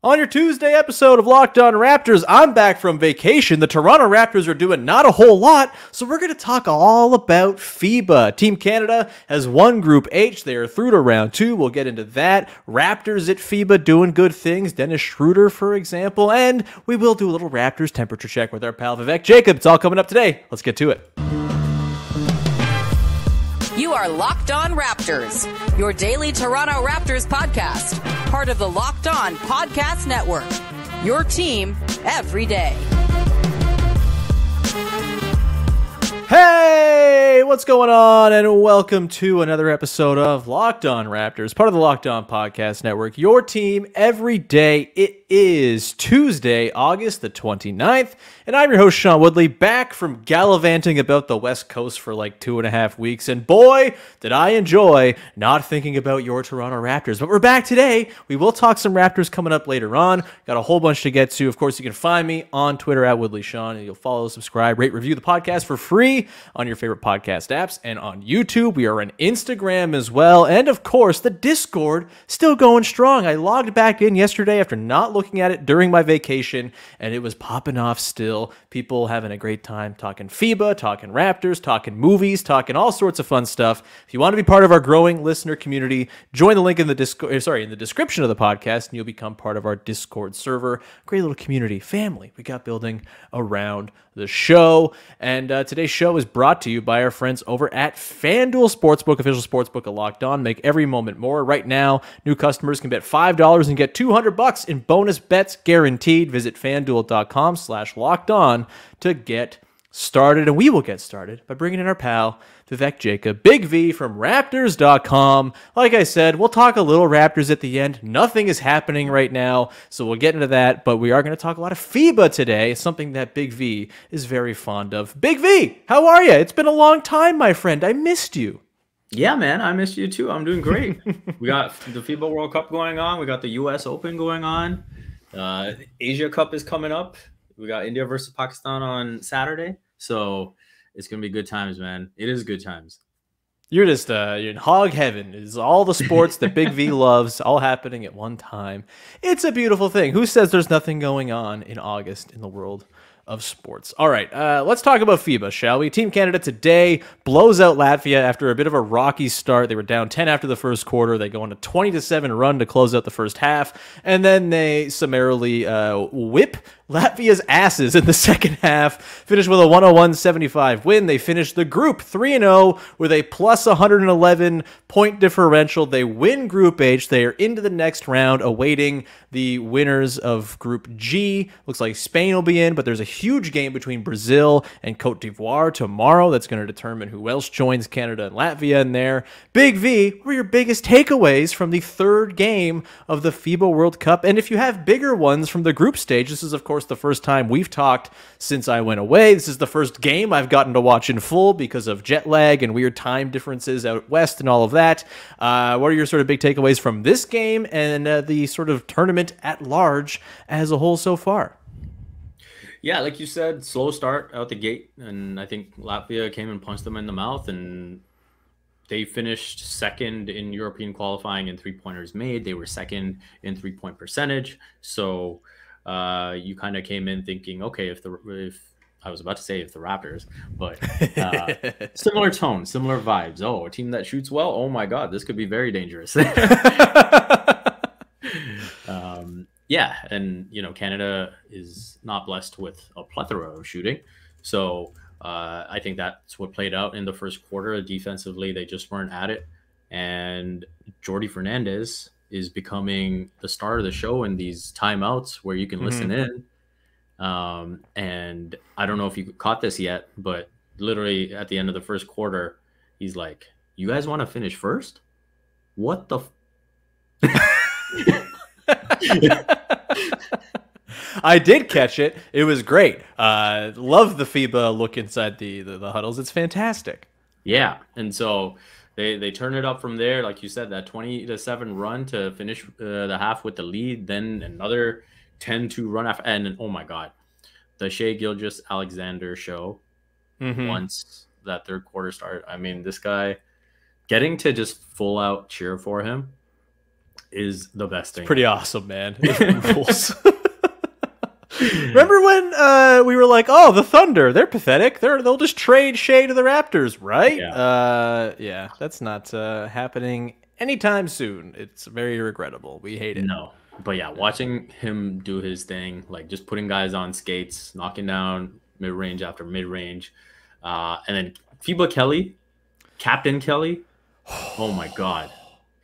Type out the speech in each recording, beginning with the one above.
On your Tuesday episode of Locked On Raptors, I'm back from vacation. The Toronto Raptors are doing not a whole lot, so we're going to talk all about FIBA. Team Canada has won Group H. They are through to round 2. We'll get into that. Raptors at FIBA doing good things. Dennis Schroder, for example. And we will do a little Raptors temperature check with our pal Vivek Jacob. It's all coming up today. Let's get to it. You are Locked On Raptors, your daily Toronto Raptors podcast, part of the Locked On Podcast Network, your team every day. Hey, what's going on? And welcome to another episode of Locked On Raptors, part of the Locked On Podcast Network, your team every day. It is Tuesday, August the 29th, and I'm your host, Sean Woodley, back from gallivanting about the West Coast for like 2.5 weeks, and boy, did I enjoy not thinking about your Toronto Raptors. But we're back today. We will talk some Raptors coming up later on. Got a whole bunch to get to. Of course, you can find me on Twitter at WoodleySean, and you'll follow, subscribe, rate, review the podcast for free on your favorite podcast apps, and on YouTube. We are on Instagram as well, and of course, the Discord still going strong. I logged back in yesterday after not looking at it during my vacation, and it was popping off still. People having a great time talking FIBA, talking Raptors, talking movies, talking all sorts of fun stuff. If you want to be part of our growing listener community, join the link in the description of the podcast, and you'll become part of our Discord server. Great little community, family we got building around the show. And today's show is brought to you by our friends over at FanDuel Sportsbook, official sportsbook of Locked On. Make every moment more. Right now, new customers can bet $5 and get $200 in bonus bets guaranteed. Visit FanDuel.com/LockedOn to get started. And we will get started by bringing in our pal, Vivek Jacob, Big V from Raptors.com. Like I said, we'll talk a little Raptors at the end. Nothing is happening right now, so we'll get into that, but we are going to talk a lot of FIBA today, something that Big V is very fond of. Big V, how are you? It's been a long time, my friend. I missed you. Yeah, man, I missed you too. I'm doing great. We got the FIBA World Cup going on. We got the US Open going on. Asia Cup is coming up. We got India versus Pakistan on Saturday. So it's going to be good times, man. It is good times. You're just you're in hog heaven. It's all the sports that Big V loves, all happening at one time. It's a beautiful thing. Who says there's nothing going on in August in the world of sports? All right, let's talk about FIBA, shall we? Team Canada today blows out Latvia after a bit of a rocky start. They were down 10 after the first quarter. They go on a 20-7 run to close out the first half, and then they summarily whip Latvia's asses in the second half, finished with a 101-75 win. They finished the group 3-0 with a plus 111 point differential. They win Group H. They are into the next round, awaiting the winners of Group G. Looks like Spain will be in, but there's a huge game between Brazil and Cote d'Ivoire tomorrow. That's going to determine who else joins Canada and Latvia in there. Big V, what were your biggest takeaways from the third game of the FIBA World Cup? And if you have bigger ones from the group stage, this is, of course, the first time we've talked since I went away. This is the first game I've gotten to watch in full because of jet lag and weird time differences out west and all of that. What are your sort of big takeaways from this game and the sort of tournament at large as a whole so far? Yeah, like you said, slow start out the gate, and I think Latvia came and punched them in the mouth, and they finished second in European qualifying in three-pointers made. They were second in three-point percentage. So you kind of came in thinking, okay, if I was about to say if the Raptors, but similar tone, similar vibes. Oh, a team that shoots well. Oh my God, this could be very dangerous. Yeah, and Canada is not blessed with a plethora of shooting, so I think that's what played out in the first quarter. Defensively, they just weren't at it, and Jordi Fernandez is becoming the star of the show in these timeouts where you can listen in. And I don't know if you caught this yet, but literally at the end of the first quarter, he's like, "You guys want to finish first? What the?" I did catch it. It was great. Love the FIBA look inside the huddles. It's fantastic. Yeah, and so they turn it up from there. Like you said, that 20-7 run to finish the half with the lead, then another 10-2 run after. And oh my God, the Gilgeous-Alexander show once that third quarter started. I mean, this guy getting to just full out cheer for him is the best thing. Pretty awesome, man. It rules. Remember when we were like, "Oh, the Thunder, they're pathetic. They'll just trade Shea to the Raptors, right?" Yeah, that's not happening anytime soon. It's very regrettable. We hate it. No, but yeah, watching him do his thing, like just putting guys on skates, knocking down mid range after mid range, and then FIBA Kelly, Captain Kelly. Oh my God.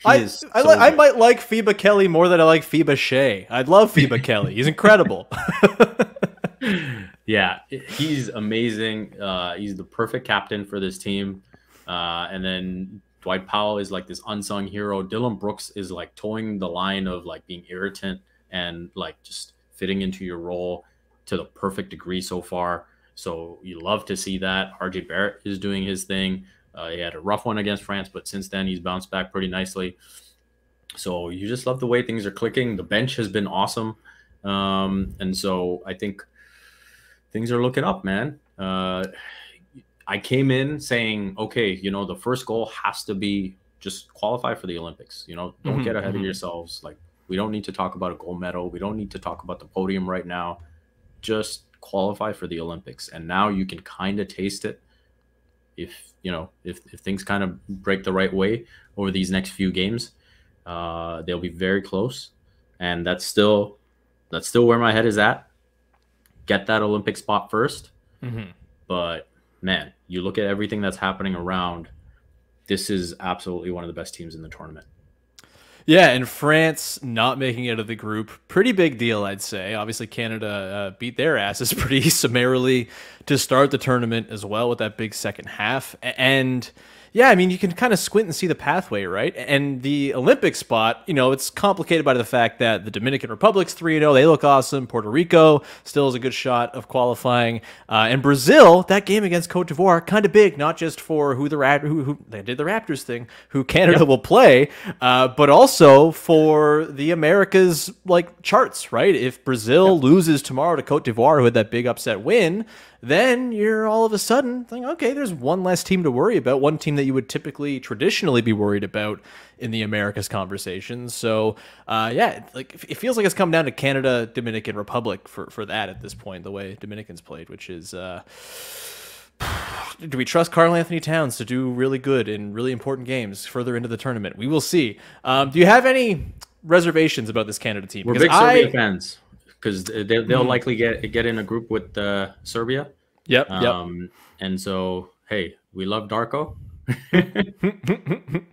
I might like FIBA Kelly more than I like FIBA Shea. I'd love FIBA Kelly. He's incredible. Yeah, he's amazing. He's the perfect captain for this team. And then Dwight Powell is like this unsung hero. Dylan Brooks is like towing the line of like being irritant and like just fitting into your role to the perfect degree so far. So you love to see that. RJ Barrett is doing his thing. He had a rough one against France, but since then he's bounced back pretty nicely. So you just love the way things are clicking. The bench has been awesome. And so I think things are looking up, man. I came in saying, okay, the first goal has to be just qualify for the Olympics. Don't get ahead of yourselves. Like, we don't need to talk about a gold medal. We don't need to talk about the podium right now. Just qualify for the Olympics. And now you can kind of taste it. If things kind of break the right way over these next few games, they'll be very close. And that's still where my head is at. Get that Olympic spot first. But man, you look at everything that's happening around. This is absolutely one of the best teams in the tournament. Yeah, and France not making it out of the group, pretty big deal, I'd say. Obviously, Canada beat their asses pretty summarily to start the tournament as well with that big second half. And yeah, I mean, you can kind of squint and see the pathway, right? And the Olympic spot, it's complicated by the fact that the Dominican Republic's 3-0. They look awesome. Puerto Rico still has a good shot of qualifying. And Brazil, that game against Cote d'Ivoire, kind of big, not just for who they did the Raptors thing, who Canada will play, but also for the Americas charts, right? If Brazil loses tomorrow to Cote d'Ivoire, who had that big upset win, then you're all of a sudden thinking, okay, there's one less team to worry about, one team that you would traditionally be worried about in the Americas conversation. So, it feels like it's come down to Canada, Dominican Republic for that at this point, the way Dominicans played, which is, do we trust Karl Anthony Towns to do really good in really important games further into the tournament? We will see. Do you have any reservations about this Canada team? We're big Serbia fans. Because they'll likely get in a group with Serbia. Yep. And so, hey, we love Darko. And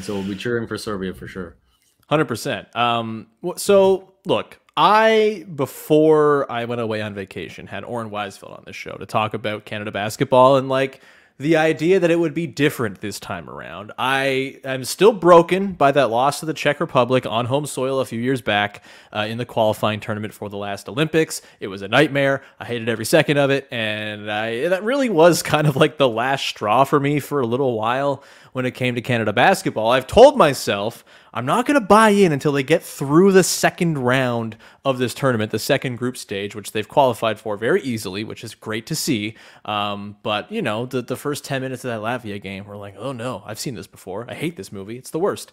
so we'll be cheering for Serbia for sure. 100%. So, look, before I went away on vacation, had Oren Weisfeld on this show to talk about Canada basketball and the idea that it would be different this time around. I am still broken by that loss to the Czech Republic on home soil a few years back in the qualifying tournament for the last Olympics. It was a nightmare. I hated every second of it, and that really was kind of the last straw for me for a little while when it came to Canada basketball. I've told myself I'm not going to buy in until they get through the second round of this tournament, the second group stage, which they've qualified for very easily, which is great to see. But, the first 10 minutes of that Latvia game, we're like, oh no, I've seen this before. I hate this movie. It's the worst.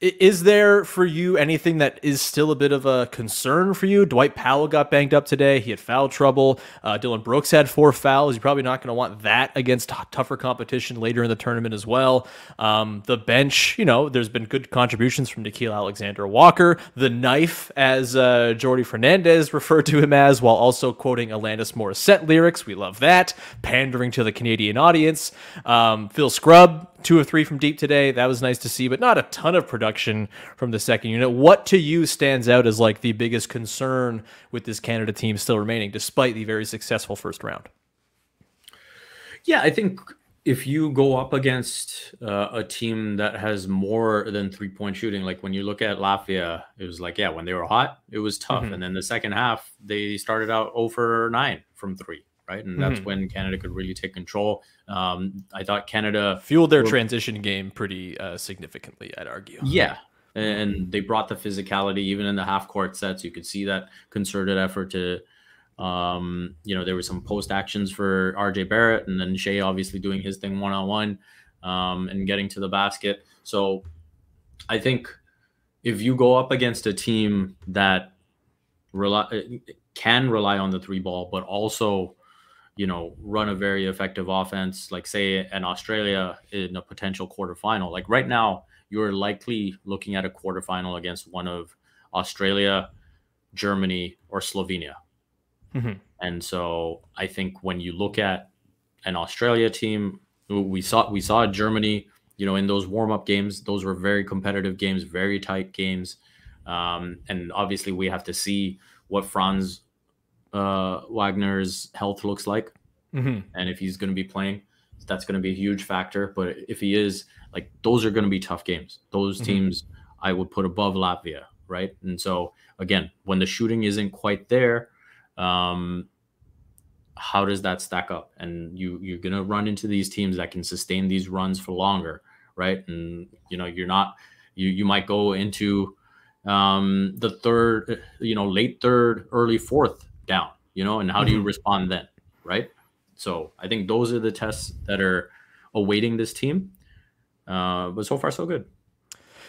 Is there for you anything that is still a bit of a concern for you? Dwight Powell got banged up today. He had foul trouble. Dylan Brooks had 4 fouls. You're probably not going to want that against tougher competition later in the tournament as well. The bench, there's been good contributions from Glimmers-Alexander Walker. The knife, as Jordi Fernandez referred to him as, while also quoting Alanis Morissette lyrics. We love that. Pandering to the Canadian audience. Phil Scrubb, 2 of 3 from deep today. That was nice to see, but not a ton of production from the second unit. What to you stands out as the biggest concern with this Canada team still remaining, despite the very successful first round? Yeah, I think if you go up against a team that has more than 3-point shooting, like when you look at Latvia, it was when they were hot, it was tough. And then the second half, they started out 0 for 9 from 3. Right. And that's when Canada could really take control. I thought Canada fueled their transition game pretty significantly, I'd argue. Yeah. And they brought the physicality even in the half court sets. You could see that concerted effort to, there were some post actions for RJ Barrett and then Shea obviously doing his thing 1-on-1 and getting to the basket. So I think if you go up against a team that can rely on the three ball, but also, run a very effective offense, like say an Australia in a potential quarterfinal. Like right now, you're likely looking at a quarterfinal against one of Australia, Germany, or Slovenia. Mm-hmm. And so I think when you look at an Australia team, we saw Germany, in those warm-up games, those were very competitive games, very tight games. And obviously we have to see what Franz Wagner's health looks like. Mm-hmm. And if he's going to be playing, that's going to be a huge factor. But if he is, like, those are going to be tough games. Those teams I would put above Latvia, right? And so, again, when the shooting isn't quite there, how does that stack up? And you're going to run into these teams that can sustain these runs for longer, right? And, you might go into the third, late third, early fourth down, and how do you respond then, right? So I think those are the tests that are awaiting this team. But so far, so good.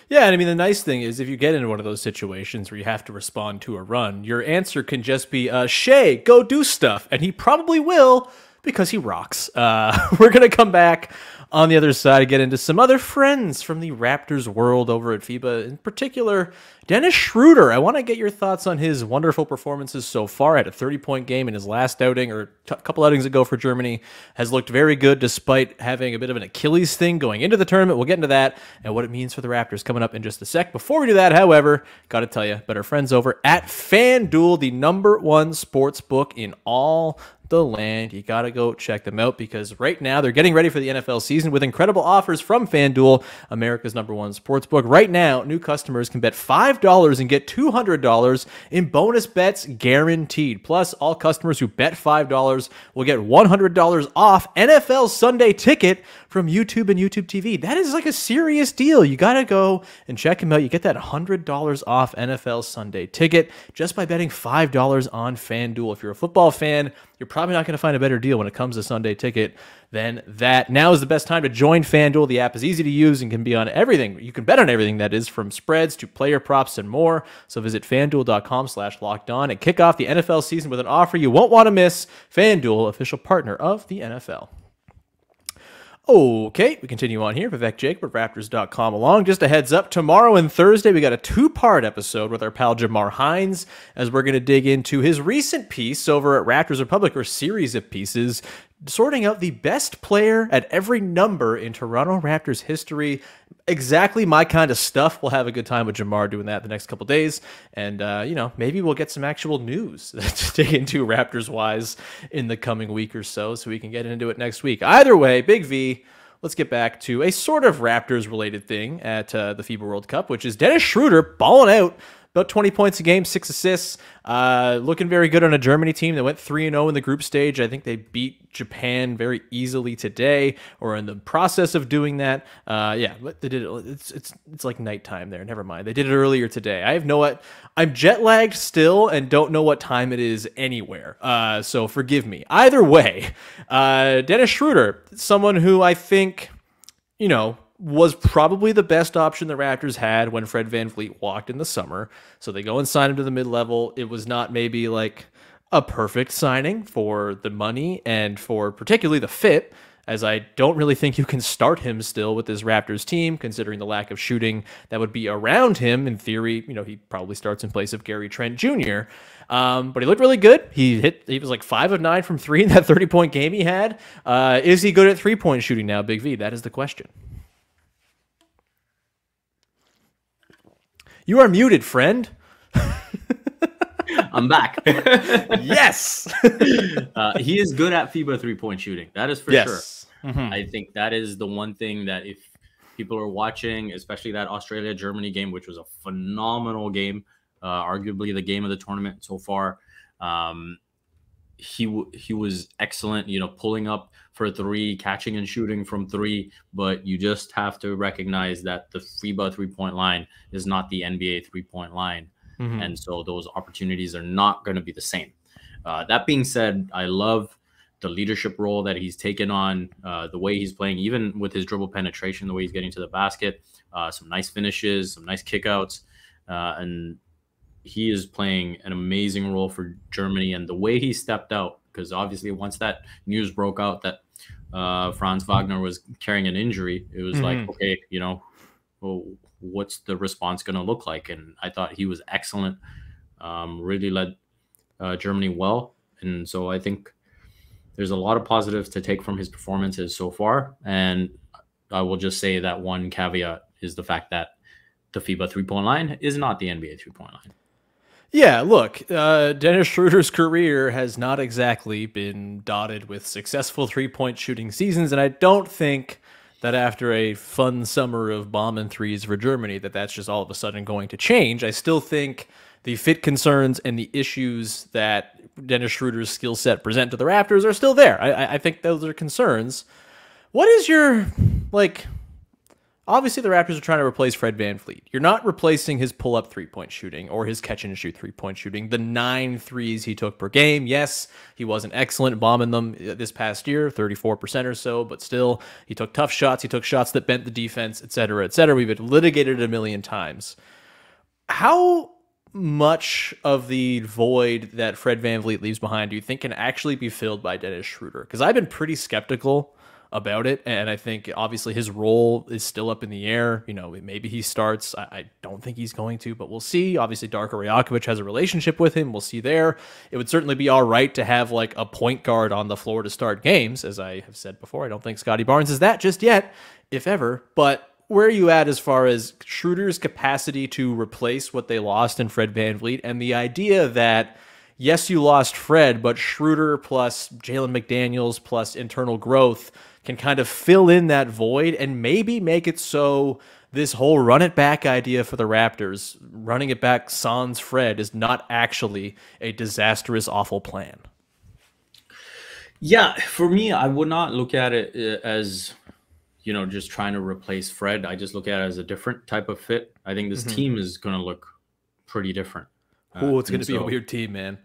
Yeah, and I mean, the nice thing is if you get into one of those situations where you have to respond to a run, your answer can just be, Shea, go do stuff. And he probably will, because he rocks. We're going to come back on the other side and get into some other friends from the Raptors world over at FIBA. In particular, Dennis Schroder. I want to get your thoughts on his wonderful performances so far. Had a 30-point game in his last outing, or a couple outings ago for Germany. Has looked very good despite having a bit of an Achilles thing going into the tournament. We'll get into that and what it means for the Raptors coming up in just a sec. Before we do that, however, got to tell you about our friends over at FanDuel, the #1 sports book in all the land. You got to go check them out because right now they're getting ready for the NFL season with incredible offers from FanDuel, America's #1 sportsbook. Right now, new customers can bet $5 and get $200 in bonus bets guaranteed. Plus, all customers who bet $5 will get $100 off NFL Sunday Ticket from YouTube and YouTube TV. That is like a serious deal. You got to go and check them out. You get that $100 off NFL Sunday Ticket just by betting $5 on FanDuel. If you're a football fan, you're probably not going to find a better deal when it comes to Sunday Ticket than that. Now is the best time to join FanDuel. The app is easy to use and can be on everything. You can bet on everything, that is, from spreads to player props and more. So visit FanDuel.com/lockedon and kick off the NFL season with an offer you won't want to miss. FanDuel, official partner of the NFL. Okay, we continue on here. Vivek Jacob at Raptors.com along. Just a heads up, tomorrow and Thursday, we got a 2-part episode with our pal Jamar Hines, as we're going to dig into his recent piece over at Raptors Republic, or series of pieces, sorting out the best player at every number in Toronto Raptors history. Exactly my kind of stuff. We'll have a good time with Jamar doing that the next couple days. And, maybe we'll get some actual news to dig into Raptors-wise in the coming week or so we can get into it next week. Either way, Big V, let's get back to a sort of Raptors-related thing at the FIBA World Cup, which is Dennis Schroder balling out. About 20 points a game, 6 assists. Looking very good on a Germany team that went 3-0 in the group stage. I think they beat Japan very easily today, or in the process of doing that. They did it. It's like nighttime there. Never mind. They did it earlier today. I'm jet lagged still and don't know what time it is anywhere. So forgive me. Either way, Dennis Schroder, someone who I think, was probably the best option the Raptors had when Fred VanVleet walked in the summer. So they go and sign him to the mid-level. It was not maybe like a perfect signing for the money and for particularly the fit, as I don't really think you can start him still with this Raptors team, considering the lack of shooting that would be around him. In theory, he probably starts in place of Gary Trent Jr., but he looked really good. He was like 5 of 9 from 3 in that 30-point game he had. Is he good at 3-point shooting now, Big V? That is the question. You are muted, friend. I'm back. Yes. He is good at FIBA 3-point shooting. That is for sure. Mm-hmm. I think that is the one thing that if people are watching, especially that Australia-Germany game, which was a phenomenal game, arguably the game of the tournament so far, he was excellent, pulling up for 3, catching and shooting from 3, but you just have to recognize that the FIBA 3-point line is not the NBA 3-point line. Mm-hmm. And so those opportunities are not going to be the same. That being said, I love the leadership role that he's taken on, the way he's playing, even with his dribble penetration, the way he's getting to the basket, some nice finishes, some nice kickouts. and he is playing an amazing role for Germany. And the way he stepped out, because obviously once that news broke out that Franz Wagner was carrying an injury, it was like, okay, well, what's the response going to look like? And I thought he was excellent, really led Germany well. And so I think there's a lot of positives to take from his performances so far. And I will just say that one caveat is the fact that the FIBA three-point line is not the NBA three-point line. Yeah, look, Dennis Schroder's career has not exactly been dotted with successful three-point shooting seasons, and I don't think that after a fun summer of bombing threes for Germany that's just all of a sudden going to change. I still think the fit concerns and the issues that Dennis Schroder's skill set present to the Raptors are still there. I think those are concerns. What is your, obviously the Raptors are trying to replace Fred VanVleet. You're not replacing his pull-up three-point shooting or his catch-and-shoot three-point shooting, the 9 threes he took per game. Yes, he wasn't excellent bombing them this past year, 34% or so, but still, he took tough shots. He took shots that bent the defense, et cetera, et cetera. We've litigated it a million times. How much of the void that Fred VanVleet leaves behind do you think can actually be filled by Dennis Schroder? Because I've been pretty skeptical about it, and I think obviously his role is still up in the air. Maybe he starts. I don't think he's going to, but we'll see. Obviously, Darko Rajakovic has a relationship with him. We'll see there. It would certainly be all right to have a point guard on the floor to start games, as I have said before. I don't think Scotty Barnes is that just yet, if ever. But where are you at as far as Schroder's capacity to replace what they lost in Fred VanVleet, and the idea that yes, you lost Fred, but Schroder plus Jalen McDaniels plus internal growth can kind of fill in that void and maybe make it so this whole run it back idea for the Raptors, running it back sans Fred, is not actually a disastrous, awful plan? Yeah, for me, I would not look at it as, just trying to replace Fred. I just look at it as a different type of fit. I think this team is going to look pretty different. It's going to be a weird team, man.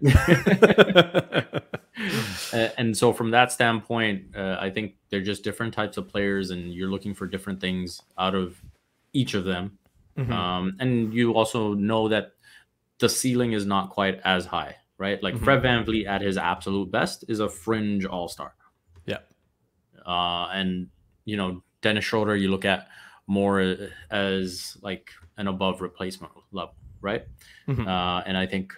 And so from that standpoint, I think they're just different types of players, and you're looking for different things out of each of them. And you also know that the ceiling is not quite as high, right? Fred VanVleet at his absolute best is a fringe all-star. Yeah. And, Dennis Schroder, you look at more as an above replacement level, right? And I think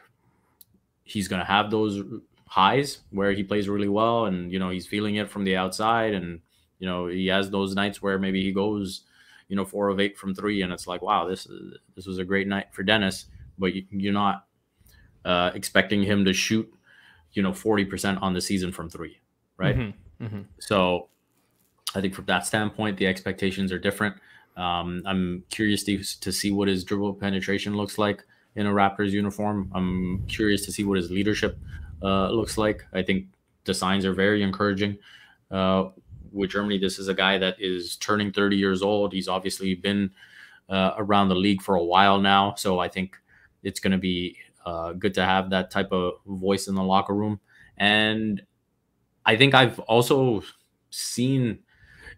he's going to have those highs where he plays really well, and he's feeling it from the outside, and he has those nights where maybe he goes 4 of 8 from 3, and it's like, wow, this was a great night for Dennis, but you're not expecting him to shoot 40% on the season from 3, right? So I think from that standpoint the expectations are different. I'm curious to see what his dribble penetration looks like in a Raptors uniform. I'm curious to see what his leadership looks like. I think the signs are very encouraging with Germany. This is a guy that is turning 30 years old. He's obviously been around the league for a while now. So I think it's going to be good to have that type of voice in the locker room. And I think I've also seen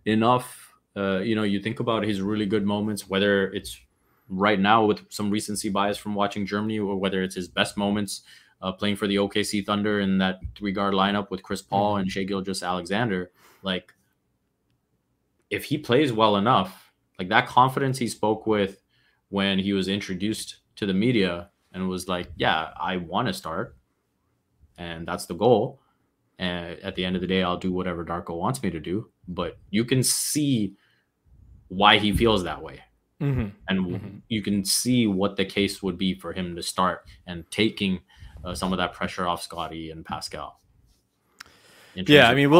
enough, you think about his really good moments, whether it's right now with some recency bias from watching Germany, or whether it's his best moments playing for the OKC Thunder in that 3-guard lineup with Chris Paul and Shai Gilgeous-Alexander. If he plays well enough, that confidence he spoke with when he was introduced to the media and was like, yeah, I want to start, and that's the goal. And at the end of the day, I'll do whatever Darko wants me to do. But you can see why he feels that way. And you can see what the case would be for him to start and taking some of that pressure off Scotty and Pascal. Yeah, I mean,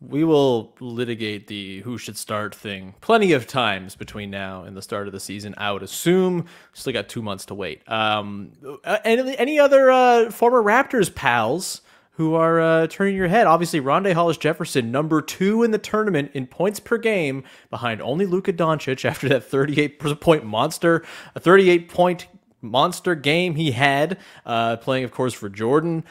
we will litigate the who should start thing plenty of times between now and the start of the season. I would assume still got 2 months to wait. Any other former Raptors pals who are turning your head? Obviously, Rondae Hollis-Jefferson, number 2 in the tournament in points per game, behind only Luka Doncic after that 38-point monster game he had, playing, of course, for Jordan.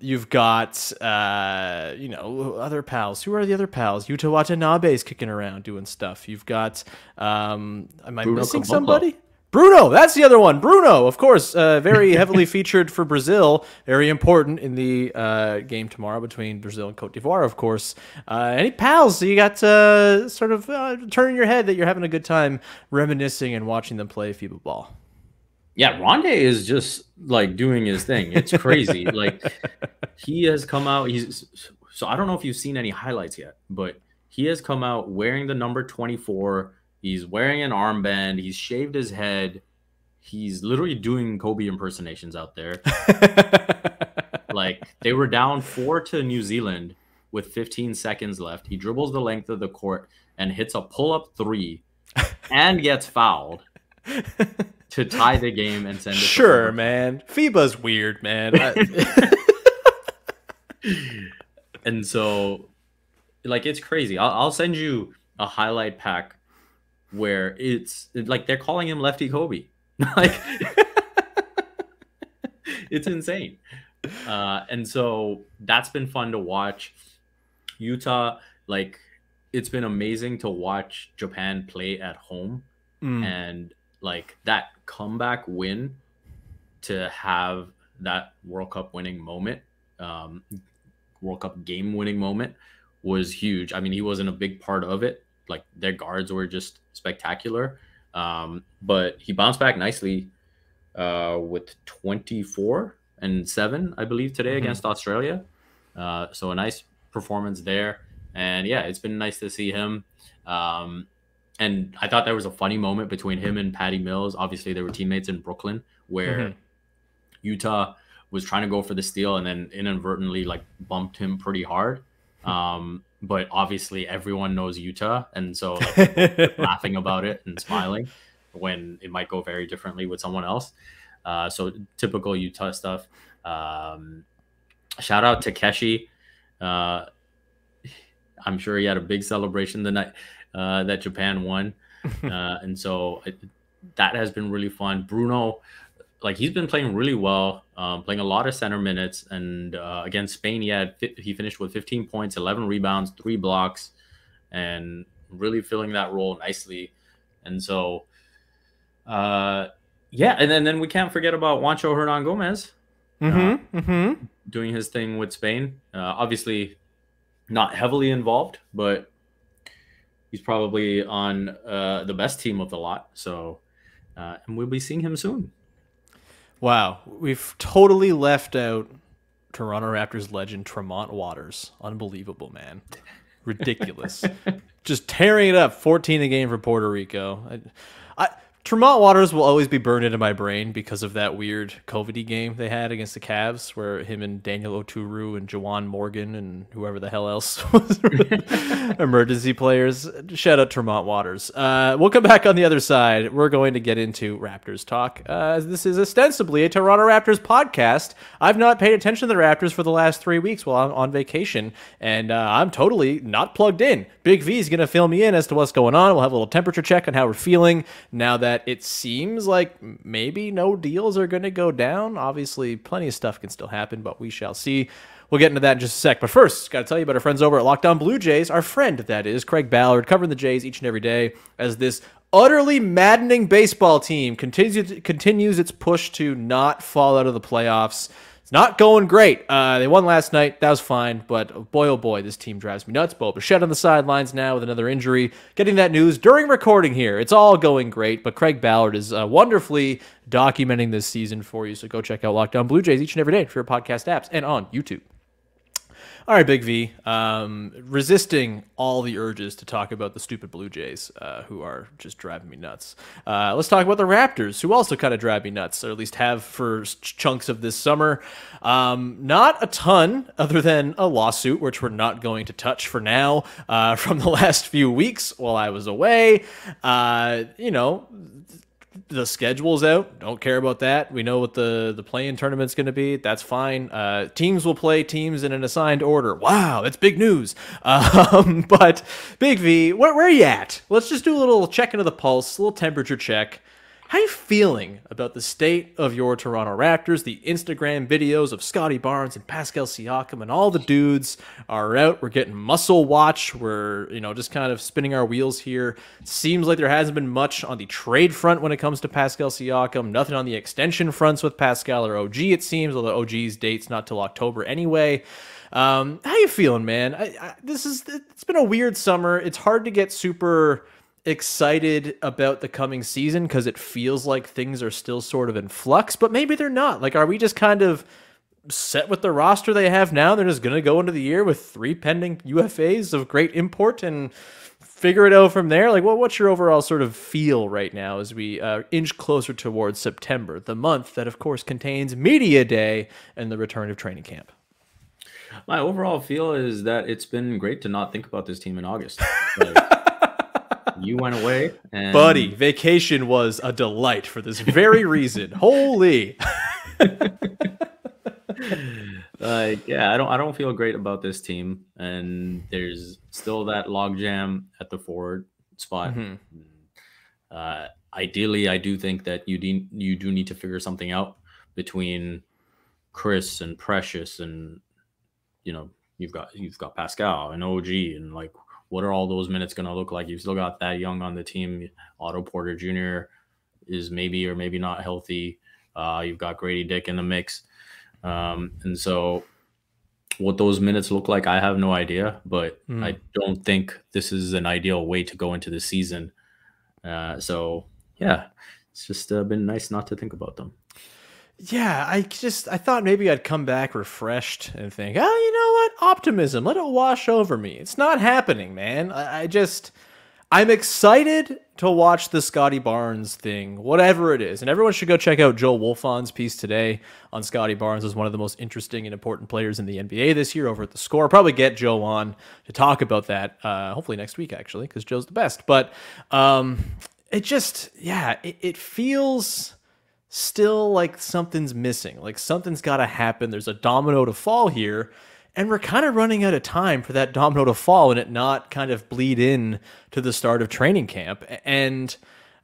You've got, other pals. Who are the other pals? Yuta Watanabe's kicking around doing stuff. You've got, am I missing somebody? Bruno, that's the other one. Bruno, of course, very heavily featured for Brazil. Very important in the game tomorrow between Brazil and Cote d'Ivoire, of course. Any pals you got sort of turning your head that you're having a good time reminiscing and watching them play FIBA ball? Yeah, Rondae is just like doing his thing. It's crazy. Like he has come out. So I don't know if you've seen any highlights yet, but he has come out wearing the number 24. He's wearing an armband. He's shaved his head. He's literally doing Kobe impersonations out there. Like they were down 4 to New Zealand with 15 seconds left. He dribbles the length of the court and hits a pull-up 3 and gets fouled to tie the game and send it. Sure, man. FIBA's weird, man. And so, like, it's crazy. I'll send you a highlight pack where it's like they're calling him Lefty Kobe. Like, it's insane. And so that's been fun to watch. Utah, like, it's been amazing to watch Japan play at home. And like that comeback win to have that World Cup winning moment, World Cup game winning moment was huge. I mean, he wasn't a big part of it. Like their guards were just spectacular. But he bounced back nicely with 24-7, I believe, today against Australia. So a nice performance there. And yeah, it's been nice to see him. And I thought there was a funny moment between him and Patty Mills. Obviously, they were teammates in Brooklyn, where Utah was trying to go for the steal and then inadvertently like bumped him pretty hard. But obviously, everyone knows Utah, and so like, laughing about it and smiling when it might go very differently with someone else. So typical Utah stuff. Shout out to Keshi. I'm sure he had a big celebration the night that Japan won. And so that has been really fun. Bruno, like he's been playing really well, playing a lot of center minutes. And against Spain, he finished with 15 points, 11 rebounds, 3 blocks, and really filling that role nicely. And so, and then we can't forget about Juancho Hernan Gomez doing his thing with Spain. Obviously not heavily involved, but he's probably on the best team of the lot. So, and we'll be seeing him soon. Wow. We've totally left out Toronto Raptors legend Tremont Waters. Unbelievable, man. Ridiculous. Just tearing it up. 14 a game for Puerto Rico. Tremont Waters will always be burned into my brain because of that weird COVID game they had against the Cavs, where him and Daniel Oturu and Jawan Morgan and whoever the hell else was emergency players. Shout out Tremont Waters. We'll come back on the other side. We're going to get into Raptors talk. This is ostensibly a Toronto Raptors podcast. I've not paid attention to the Raptors for the last 3 weeks while I'm on vacation, and I'm totally not plugged in. Big V is going to fill me in as to what's going on. We'll have a little temperature check on how we're feeling now that it seems like maybe no deals are going to go down. Obviously, plenty of stuff can still happen, but we shall see. We'll get into that in just a sec. But first, got to tell you about our friends over at Locked On Blue Jays. Our friend, that is, Craig Ballard, covering the Jays each and every day as this utterly maddening baseball team continues its push to not fall out of the playoffs. It's not going great. They won last night. That was fine. But boy, oh boy, this team drives me nuts. Bo Bichette on the sidelines now with another injury. Getting that news during recording here. It's all going great. But Craig Ballard is wonderfully documenting this season for you. So go check out Locked On Blue Jays each and every day for your podcast apps and on YouTube. All right, Big V, resisting all the urges to talk about the stupid Blue Jays, who are just driving me nuts. Let's talk about the Raptors, who also kind of drive me nuts, or at least have for chunks of this summer. Not a ton, other than a lawsuit, which we're not going to touch for now, from the last few weeks while I was away. The schedule's out. Don't care about that. We know what the play-in tournament's going to be. That's fine. Teams will play teams in an assigned order. Wow, that's big news. But Big V, where are you at? Let's just do a little check into the pulse, a little temperature check. How you feeling about the state of your Toronto Raptors? The Instagram videos of Scotty Barnes and Pascal Siakam and all the dudes are out. We're getting muscle watch. We're, just kind of spinning our wheels here. Seems like there hasn't been much on the trade front when it comes to Pascal Siakam. Nothing on the extension fronts with Pascal or OG, it seems, although OG's date's not till October anyway. How you feeling, man? It's been a weird summer. It's hard to get super excited about the coming season because it feels like things are still sort of in flux, but maybe they're not. Like, are we just kind of set with the roster they have now? They're just going to go into the year with 3 pending UFAs of great import and figure it out from there? Like, what's your overall sort of feel right now as we inch closer towards September, the month that, of course, contains Media Day and the return of training camp? My overall feel is that it's been great to not think about this team in August. You went away, and buddy, vacation was a delight for this very reason. Holy. I don't feel great about this team, and there's still that logjam at the forward spot. Ideally, I do think that you do need to figure something out between Chris and Precious, and you've got Pascal and OG, and like, what are all those minutes going to look like? You've still got that young on the team. Otto Porter Jr. is maybe or maybe not healthy. You've got Grady Dick in the mix. And so what those minutes look like, I have no idea, but I don't think this is an ideal way to go into the season. So yeah, it's just been nice not to think about them. Yeah, I thought maybe I'd come back refreshed and think, oh, you know what? Optimism, let it wash over me. It's not happening, man. I'm excited to watch the Scotty Barnes thing, whatever it is. And everyone should go check out Joe Wolfon's piece today on Scotty Barnes as one of the most interesting and important players in the NBA this year over at The Score. I'll probably get Joe on to talk about that, hopefully next week, actually, because Joe's the best. But it feels still like something's missing, like something's got to happen. There's a domino to fall here, and we're kind of running out of time for that domino to fall and it not kind of bleed in to the start of training camp. And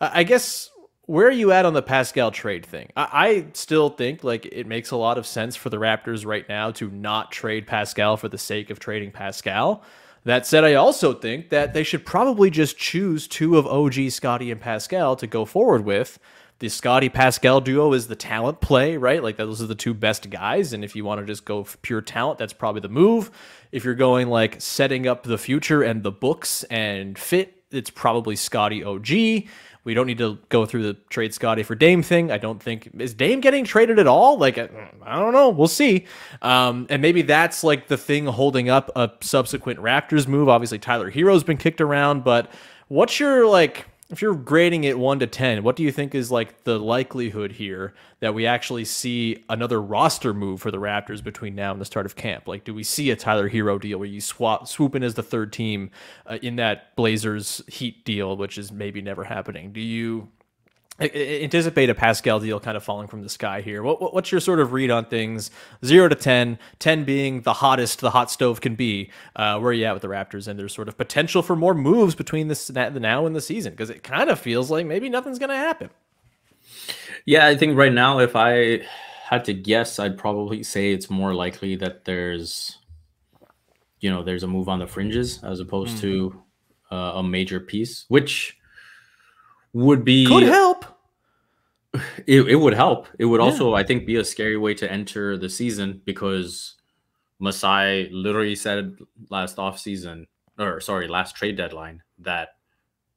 I guess, where are you at on the Pascal trade thing? I still think like it makes a lot of sense for the Raptors right now to not trade Pascal for the sake of trading Pascal. That said, I also think that they should probably just choose 2 of OG, Scotty, and Pascal to go forward with. The Scotty-Pascal duo is the talent play, right? Like, those are the 2 best guys, and if you want to just go pure talent, that's probably the move. If you're going, like, setting up the future and the books and fit, it's probably Scotty OG. We don't need to go through the trade Scotty for Dame thing. I don't think... Is Dame getting traded at all? Like, I don't know. We'll see. And maybe that's, like, the thing holding up a subsequent Raptors move. Obviously, Tyler Hero's been kicked around, but what's your, like... If you're grading it 1 to 10, what do you think is like the likelihood here that we actually see another roster move for the Raptors between now and the start of camp? Like, do we see a Tyler Hero deal where you swoop in as the 3rd team in that Blazers Heat deal, which is maybe never happening? Do you anticipate a Pascal deal kind of falling from the sky here? What's your sort of read on things? 0 to 10, 10 being the hottest the hot stove can be. Where are you at with the Raptors and there's sort of potential for more moves between the now and the season? Because it kind of feels like maybe nothing's going to happen. Yeah, I think right now, if I had to guess, I'd probably say it's more likely that there's a move on the fringes as opposed to a major piece, which would be... Could help. It would help. It would also, I think, be a scary way to enter the season, because Masai literally said last trade deadline that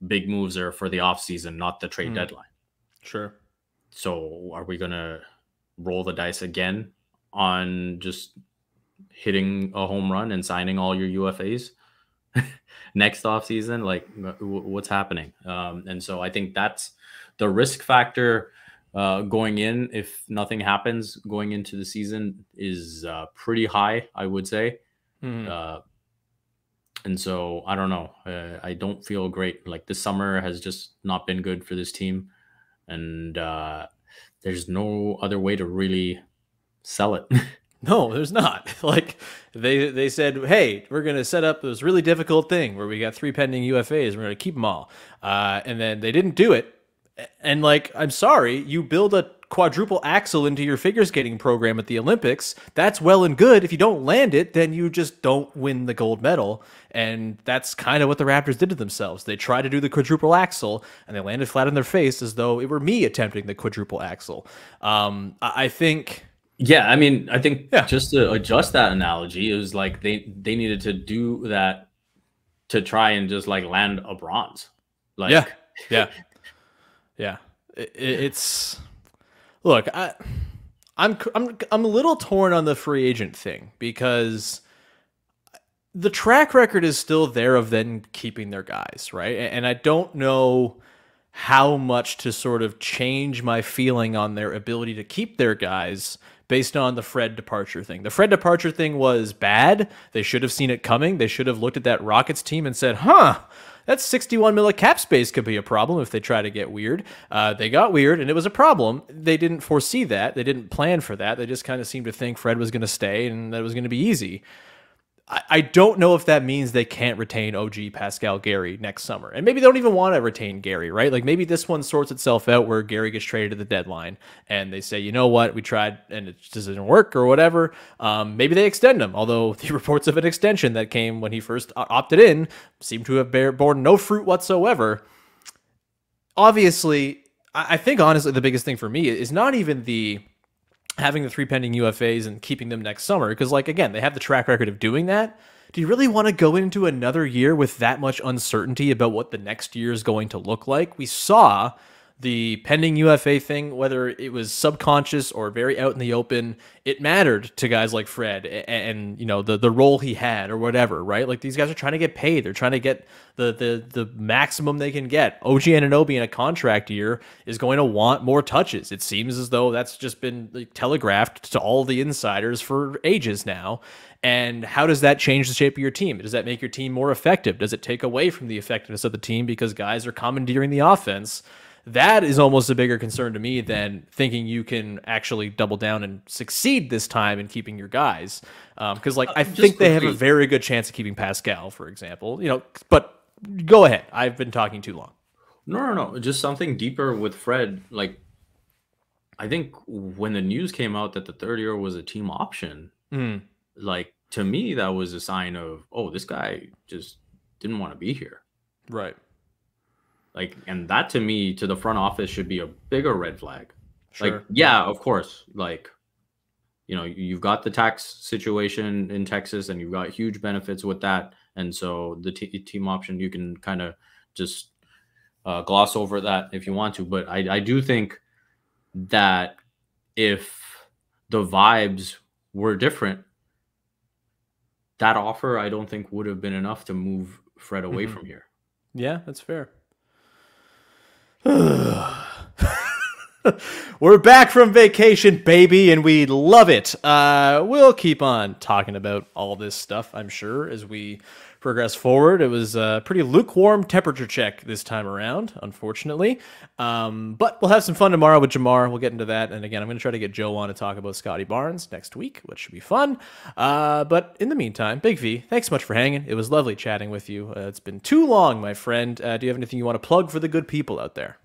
big moves are for the offseason, not the trade deadline. Sure. So are we going to roll the dice again on just hitting a home run and signing all your UFAs next offseason? Like, what's happening? And so I think that's the risk factor going in. If nothing happens going into the season is pretty high, I would say. And so I don't know. I don't feel great. Like, this summer has just not been good for this team. And there's no other way to really sell it. No, there's not. Like, they said, hey, we're going to set up this really difficult thing where we got 3 pending UFAs. We're going to keep them all. And then they didn't do it. And like, I'm sorry, you build a quadruple axel into your figure skating program at the Olympics. That's well and good. If you don't land it, then you just don't win the gold medal. And that's kind of what the Raptors did to themselves. They tried to do the quadruple axel and they landed flat on their face as though it were me attempting the quadruple axel. I think... Yeah, I mean, I think just to adjust that analogy, it was like they needed to do that to try and just like land a bronze. Like, yeah. It's look, I'm a little torn on the free agent thing because the track record is still there of them keeping their guys, right? And I don't know how much to sort of change my feeling on their ability to keep their guys based on the Fred departure thing. The Fred departure thing was bad. They should have seen it coming. They should have looked at that Rockets team and said, that 61 million cap space could be a problem if they try to get weird. They got weird, and it was a problem. They didn't foresee that. They didn't plan for that. They just kind of seemed to think Fred was going to stay and that it was going to be easy. I don't know if that means they can't retain OG, Pascal, Gary next summer. And maybe they don't even want to retain Gary, right? Like maybe this one sorts itself out where Gary gets traded at the deadline and they say, you know what, we tried and it just didn't work or whatever. Maybe they extend him, although the reports of an extension that came when he first opted in seem to have borne no fruit whatsoever. Obviously, I think honestly the biggest thing for me is not even having the 3 pending UFAs and keeping them next summer. Because, like, again, they have the track record of doing that. Do you really want to go into another year with that much uncertainty about what the next year is going to look like? We saw the pending UFA thing, whether it was subconscious or very out in the open, it mattered to guys like Fred and you know, the role he had or whatever, right? Like these guys are trying to get paid. They're trying to get the maximum they can get. OG Anunoby in a contract year is going to want more touches. It seems as though that's just been like telegraphed to all the insiders for ages now. And how does that change the shape of your team? Does that make your team more effective? Does it take away from the effectiveness of the team because guys are commandeering the offense? That is almost a bigger concern to me than thinking you can actually double down and succeed this time in keeping your guys. Because, like, I think they have a very good chance of keeping Pascal, for example. You know, but go ahead. I've been talking too long. No. Just something deeper with Fred. Like, I think when the news came out that the third year was a team option, like, to me, that was a sign of, oh, this guy just didn't want to be here. Right. Like, and that to me, to the front office should be a bigger red flag. Sure. Like, yeah, of course. Like, you know, you've got the tax situation in Texas and you've got huge benefits with that. And so the team option, you can kind of just gloss over that if you want to. But I do think that if the vibes were different, that offer, I don't think would have been enough to move Fred away from here. Yeah, that's fair. We're back from vacation, baby, and we love it. We'll keep on talking about all this stuff, I'm sure, as we progress forward. It was a pretty lukewarm temperature check this time around, unfortunately. But we'll have some fun tomorrow with Jamar. We'll get into that. And again, I'm going to try to get Joe on to talk about Scotty Barnes next week, which should be fun. But in the meantime, Big V, thanks so much for hanging. It was lovely chatting with you. It's been too long, my friend. Do you have anything you want to plug for the good people out there?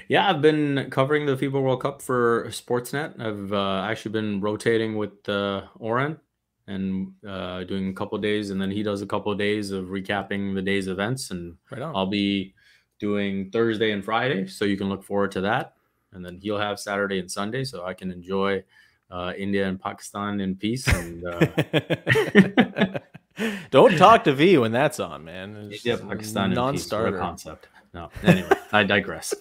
Yeah, I've been covering the FIBA World Cup for Sportsnet. I've actually been rotating with Oren and doing a couple of days, and then he does a couple of days of recapping the day's events. And I'll be doing Thursday and Friday, so you can look forward to that. And then he'll have Saturday and Sunday, so I can enjoy India and Pakistan in peace. And don't talk to V when that's on, man. India, Pakistan, non-starter in peace. What a concept. No, anyway, I digress.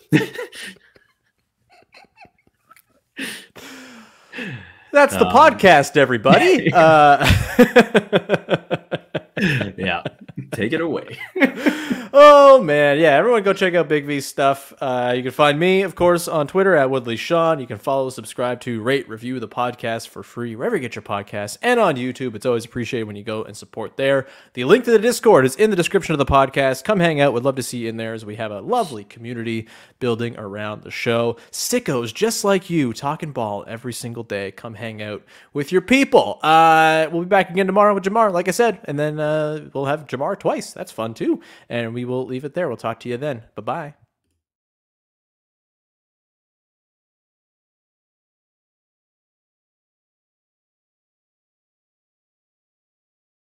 That's the podcast, everybody. Yeah, take it away. Oh, man. Yeah, everyone go check out Big V's stuff. You can find me, of course, on Twitter at Woodley Sean. You can follow, subscribe to, rate, review the podcast for free wherever you get your podcasts. And on YouTube, it's always appreciated when you go and support there. The link to the Discord is in the description of the podcast. Come hang out. We'd love to see you in there as we have a lovely community building around the show. Sickos just like you talking ball every single day. Come hang out with your people. We'll be back again tomorrow with Jamar, like I said. And then we'll have Jamar twice. That's fun, too. And we will leave it there. We'll talk to you then. Bye-bye.